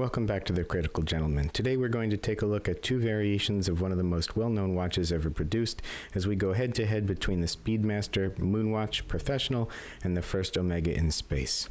Welcome back to The Critical Gentleman. Today we're going to take a look at two variations of one of the most well-known watches ever produced as we go head-to-head between the Speedmaster Moonwatch Professional and the first Omega in space.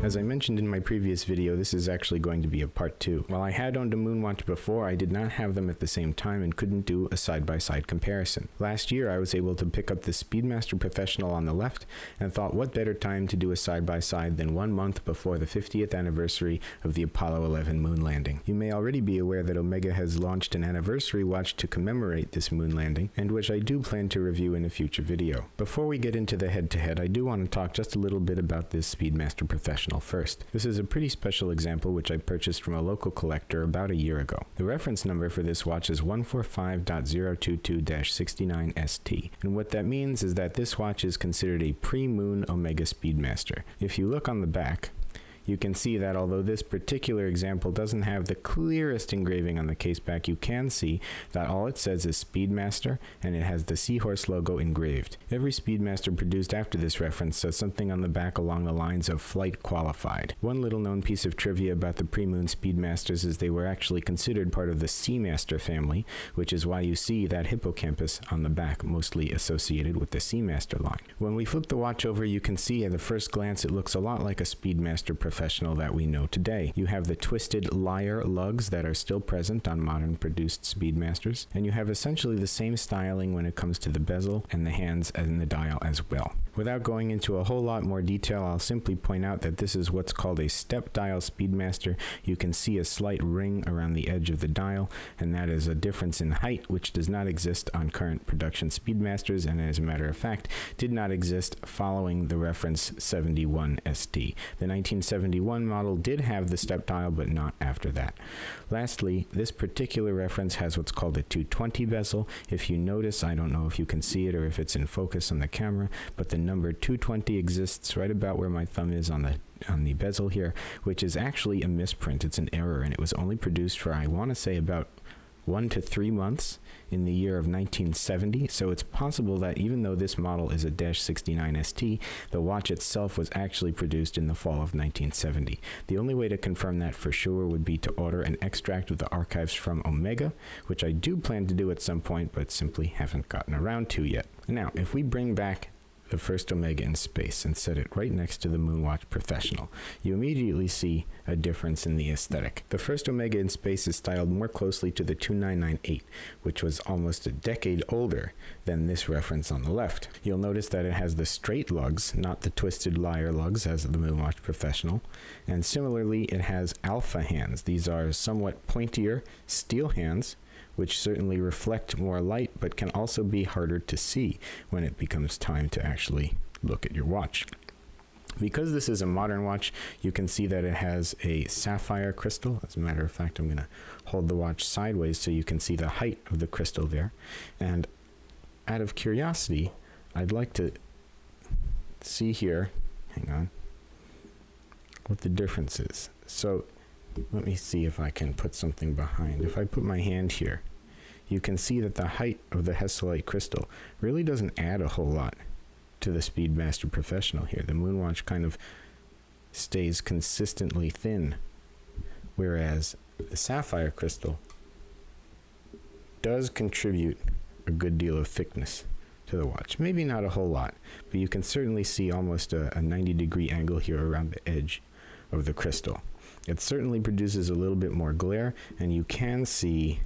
As I mentioned in my previous video, this is actually going to be a part 2. While I had owned a Moonwatch before, I did not have them at the same time and couldn't do a side-by-side comparison. Last year, I was able to pick up the Speedmaster Professional on the left and thought what better time to do a side-by-side than 1 month before the 50th anniversary of the Apollo 11 moon landing. You may already be aware that Omega has launched an anniversary watch to commemorate this moon landing, and which I do plan to review in a future video. Before we get into the head-to-head, I do want to talk just a little bit about this Speedmaster Professional first. This is a pretty special example which I purchased from a local collector about a year ago. The reference number for this watch is 145.022-69ST, and what that means is that this watch is considered a pre-moon Omega Speedmaster. If you look on the back, you can see that although this particular example doesn't have the clearest engraving on the case back, you can see that all it says is Speedmaster and it has the seahorse logo engraved. Every Speedmaster produced after this reference says something on the back along the lines of flight qualified. One little known piece of trivia about the pre-moon Speedmasters is they were actually considered part of the Seamaster family, which is why you see that hippocampus on the back mostly associated with the Seamaster line. When we flip the watch over, you can see at the first glance it looks a lot like a Speedmaster Professional that we know today. You have the twisted lyre lugs that are still present on modern produced Speedmasters, and you have essentially the same styling when it comes to the bezel and the hands and the dial as well. Without going into a whole lot more detail, I'll simply point out that this is what's called a step dial Speedmaster. You can see a slight ring around the edge of the dial, and that is a difference in height which does not exist on current production Speedmasters, and as a matter of fact did not exist following the reference 71ST. The 1971 model did have the step dial, but not after that. Lastly, this particular reference has what's called a 220 bezel. If you notice, I don't know if you can see it or if it's in focus on the camera, but the number 220 exists right about where my thumb is on the bezel here, which is actually a misprint. It's an error, and it was only produced for, I want to say, about 1 to 3 months in the year of 1970, so it's possible that even though this model is a -69ST, the watch itself was actually produced in the fall of 1970. The only way to confirm that for sure would be to order an extract of the archives from Omega, which I do plan to do at some point, but simply haven't gotten around to yet. Now, if we bring back the first Omega in space and set it right next to the Moonwatch Professional, you immediately see a difference in the aesthetic. The first Omega in space is styled more closely to the 2998, which was almost a decade older than this reference on the left. You'll notice that it has the straight lugs, not the twisted lyre lugs as the Moonwatch Professional, and similarly it has alpha hands. These are somewhat pointier steel hands which certainly reflect more light, but can also be harder to see when it becomes time to actually look at your watch. Because this is a modern watch, you can see that it has a sapphire crystal. As a matter of fact, I'm going to hold the watch sideways so you can see the height of the crystal there. And out of curiosity, I'd like to see here, hang on, what the difference is. So let me see if I can put something behind. If I put my hand here, you can see that the height of the Hesalite crystal really doesn't add a whole lot to the Speedmaster Professional here. The Moonwatch kind of stays consistently thin, whereas the sapphire crystal does contribute a good deal of thickness to the watch. Maybe not a whole lot, but you can certainly see almost a 90-degree angle here around the edge of the crystal. It certainly produces a little bit more glare, and you can see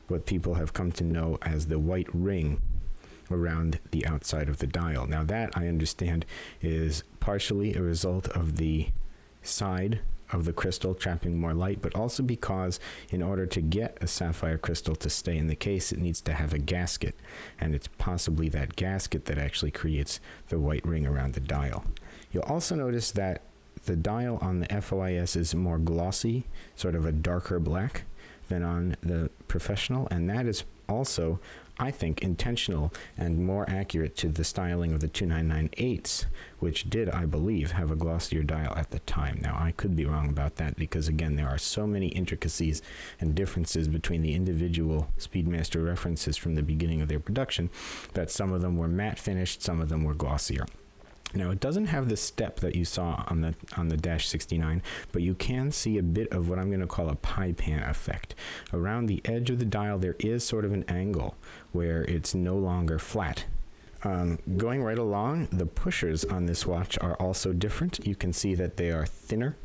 what people have come to know as the white ring around the outside of the dial. Now that, I understand, is partially a result of the side of the crystal trapping more light, but also because in order to get a sapphire crystal to stay in the case, it needs to have a gasket, and it's possibly that gasket that actually creates the white ring around the dial. You'll also notice that the dial on the FOIS is more glossy, sort of a darker black, than on the Professional, and that is also, I think, intentional and more accurate to the styling of the 2998s, which did, I believe, have a glossier dial at the time. Now, I could be wrong about that because, again, there are so many intricacies and differences between the individual Speedmaster references from the beginning of their production that some of them were matte finished, some of them were glossier. Now, it doesn't have the step that you saw on the Dash 69, but you can see a bit of what I'm going to call a pie pan effect. Around the edge of the dial, there is sort of an angle where it's no longer flat. Going right along, the pushers on this watch are also different. You can see that they are thinner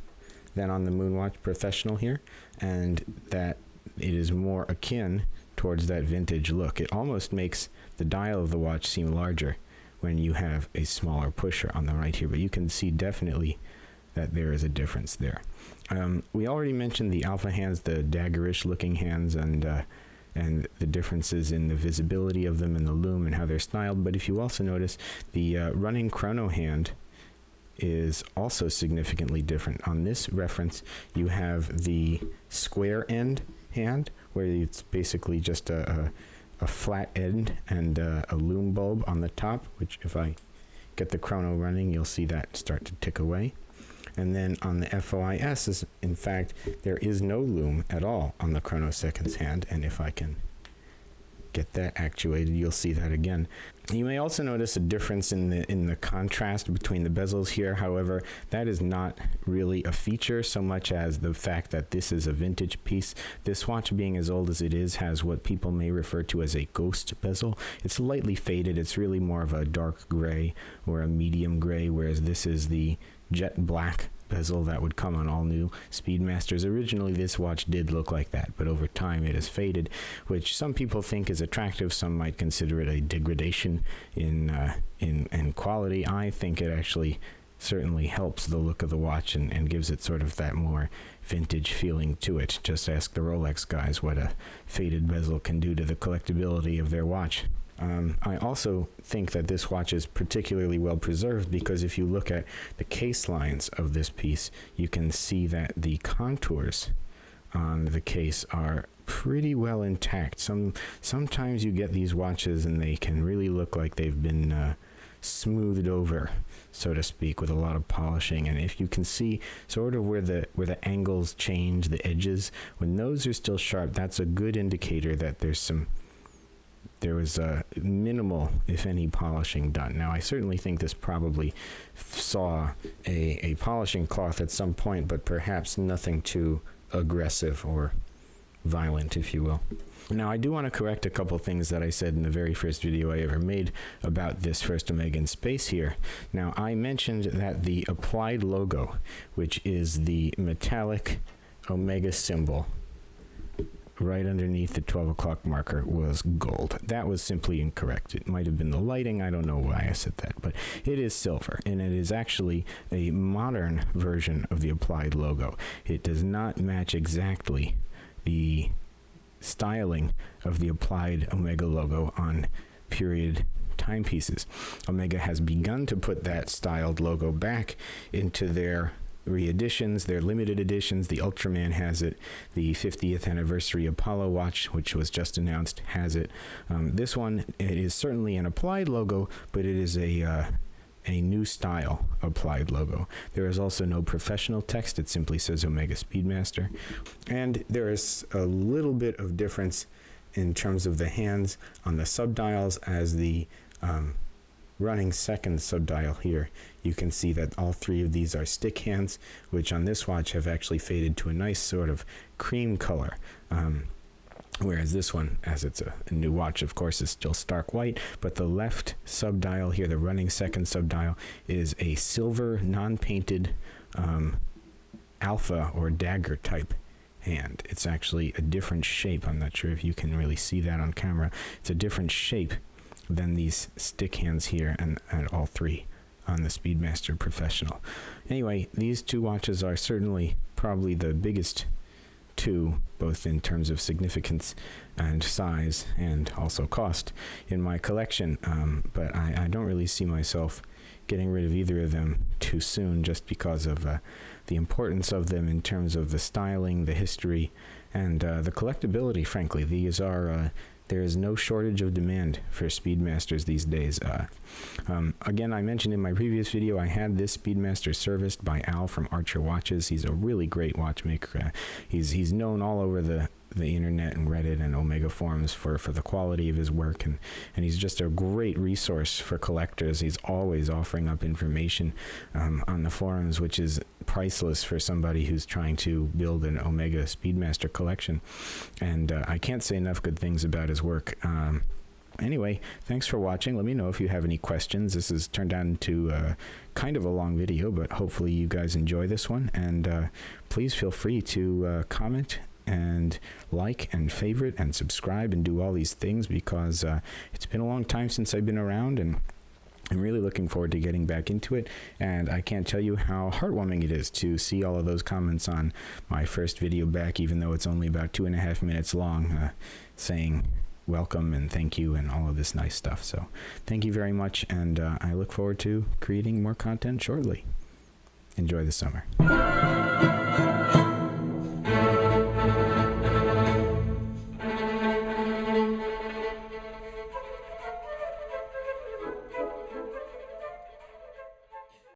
than on the Moonwatch Professional here, and that it is more akin towards that vintage look. It almost makes the dial of the watch seem larger when you have a smaller pusher on the right here, but you can see definitely that there is a difference there. We already mentioned the alpha hands, the daggerish looking hands, and the differences in the visibility of them and the loom and how they're styled. But if you also notice, the running chrono hand is also significantly different. On this reference, you have the square end hand, where it's basically just a flat end and a loom bulb on the top, which if I get the chrono running, you'll see that start to tick away. And then on the FOIS, in fact, there is no loom at all on the chrono seconds hand, and if I can get that actuated, you'll see that again. You may also notice a difference in the contrast between the bezels here. However, that is not really a feature so much as the fact that this is a vintage piece. This watch, being as old as it is, has what people may refer to as a ghost bezel. It's lightly faded. It's really more of a dark gray or a medium gray, whereas this is the jet black bezel that would come on all new Speedmasters. Originally, this watch did look like that, but over time it has faded, which some people think is attractive. Some might consider it a degradation in quality. I think it actually certainly helps the look of the watch and gives it sort of that more vintage feeling to it. Just ask the Rolex guys what a faded bezel can do to the collectability of their watch. I also think that this watch is particularly well preserved because if you look at the case lines of this piece, you can see that the contours on the case are pretty well intact. Sometimes you get these watches and they can really look like they've been smoothed over, so to speak, with a lot of polishing. And if you can see sort of where the angles change, the edges, when those are still sharp, that's a good indicator that there was minimal, if any, polishing done. Now, I certainly think this probably saw a polishing cloth at some point, but perhaps nothing too aggressive or violent, if you will. Now, I do want to correct a couple things that I said in the very first video I ever made about this first Omega in space here. Now, I mentioned that the applied logo, which is the metallic Omega symbol right underneath the 12 o'clock marker, was gold. That was simply incorrect. It might have been the lighting. I don't know why I said that, but it is silver, and it is actually a modern version of the applied logo. It does not match exactly the styling of the applied Omega logo on period timepieces. Omega has begun to put that styled logo back into their re-editions, their limited editions. The Ultraman has it. The 50th anniversary Apollo watch, which was just announced, has it. This one, it is certainly an applied logo, but it is a new style applied logo. There is also no professional text. It simply says Omega Speedmaster. And there is a little bit of difference in terms of the hands on the subdials. As the running second subdial here, you can see that all three of these are stick hands, which on this watch have actually faded to a nice sort of cream color. Whereas this one, as it's a new watch, of course, is still stark white, but the left subdial here, the running second subdial, is a silver, non-painted alpha or dagger type hand. It's actually a different shape. I'm not sure if you can really see that on camera. It's a different shape than these stick hands here and all three on the Speedmaster Professional. Anyway, these two watches are certainly probably the biggest two, both in terms of significance and size and also cost in my collection, but I don't really see myself getting rid of either of them too soon, just because of the importance of them in terms of the styling, the history, and the collectability. Frankly, these are there is no shortage of demand for Speedmasters these days. Again, I mentioned in my previous video, I had this Speedmaster serviced by Al from Archer Watches. He's a really great watchmaker. He's known all over the the internet and Reddit and Omega forums for the quality of his work, and he's just a great resource for collectors. He's always offering up information on the forums, which is priceless for somebody who's trying to build an Omega Speedmaster collection, and I can't say enough good things about his work. Anyway, thanks for watching. Let me know if you have any questions. This has turned out into kind of a long video, but hopefully you guys enjoy this one, and please feel free to comment and like and favorite and subscribe and do all these things, because it's been a long time since I've been around, and I'm really looking forward to getting back into it. And I can't tell you how heartwarming it is to see all of those comments on my first video back, even though it's only about 2.5 minutes long, saying welcome and thank you and all of this nice stuff. So thank you very much, and I look forward to creating more content shortly. Enjoy the summer.